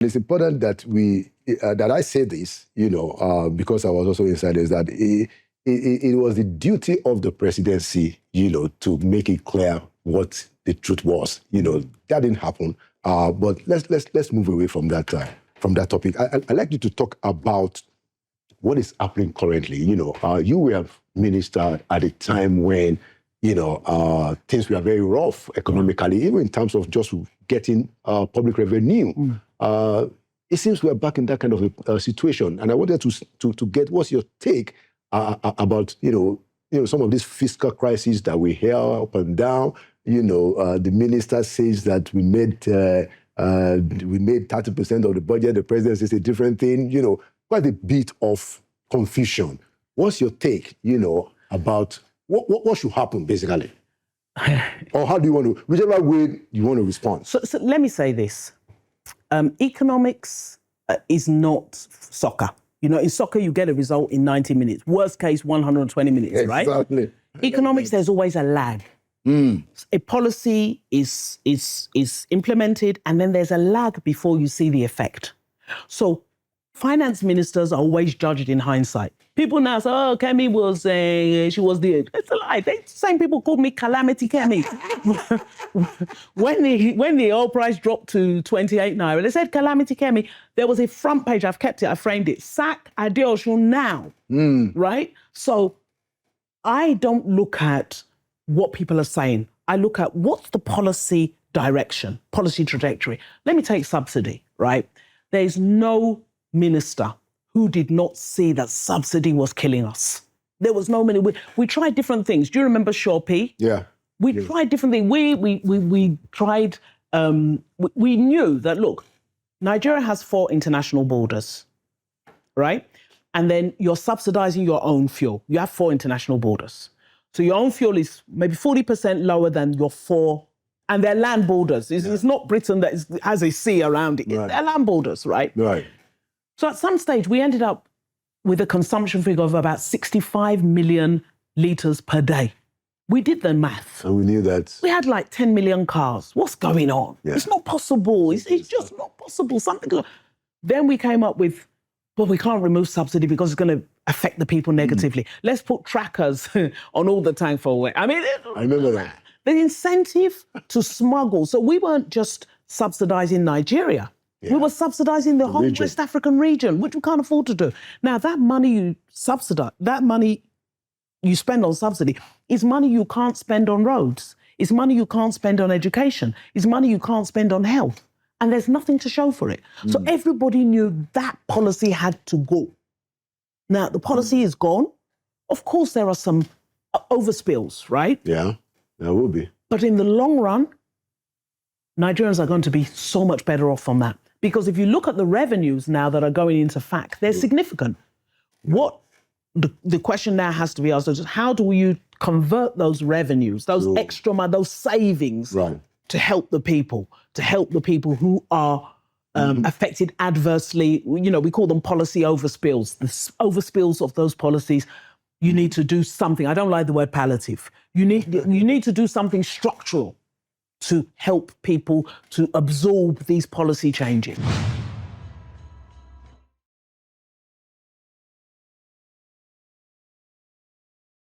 It's important that that I say this, because I was also inside, is that it was the duty of the presidency, to make it clear what the truth was. That didn't happen. But let's move away from that topic. I'd like you to talk about what is happening currently. You were minister at a time when things were very rough economically, even in terms of just getting public revenue. It seems we're back in that kind of a situation. And I wanted to get what's your take about some of these fiscal crises that we hear up and down. The minister says that we made 30% of the budget. The president says a different thing. Quite a bit of confusion. What's your take? About what should happen, basically? Or how do you want to, whichever way you want to respond? So let me say this. Economics is not soccer. In soccer, you get a result in 90 minutes. Worst case, 120 minutes, right? Exactly. Economics, there's always a lag. A policy is implemented, and then there's a lag before you see the effect. So finance ministers are always judged in hindsight. People now say, oh, Kemi was she was the... It's a lie. The same people called me Calamity Kemi. when the oil price dropped to 28 naira, they said Calamity Kemi. There was a front page, I've kept it, I framed it. Sack Adeosun now, right? So I don't look at what people are saying. I look at what's the policy direction, policy trajectory. Let me take subsidy, right? There's no minister who did not see that subsidy was killing us. There was no minister. We tried different things. Do you remember Shorpy? Yeah. We tried different things. We tried, we knew that, look, Nigeria has 4 international borders, right? And then you're subsidizing your own fuel. You have 4 international borders. So your own fuel is maybe 40% lower than your 4, and they're land borders. It's not Britain that has a sea around it. Right. They're land borders, right? Right. So at some stage, we ended up with a consumption figure of about 65 million litres per day. We did the math. And we knew that. We had like 10 million cars. What's going on? Yeah. It's not possible. It's just not possible. Then we came up with, well, we can't remove subsidy because it's going to affect the people negatively. Let's put trackers on all the tank for away. I mean, I remember that. The incentive to smuggle. So we weren't just subsidising Nigeria. Yeah. We were subsidising the whole region. West African region, which we can't afford to do. Now, that money you subsidise, that money you spend on subsidy is money you can't spend on roads. It's money you can't spend on education. It's money you can't spend on health. And there's nothing to show for it. So everybody knew that policy had to go. Now, the policy is gone. Of course, there are some overspills, right? Yeah, there will be. But in the long run, Nigerians are going to be so much better off from that. Because if you look at the revenues now that are going into FAC, they're significant. What the question now has to be asked is, how do you convert those revenues, those extra money, those savings, to help the people who are affected adversely? We call them policy overspills. The overspills of those policies, you need to do something. I don't like the word palliative. You need to do something structural to help people to absorb these policy changes.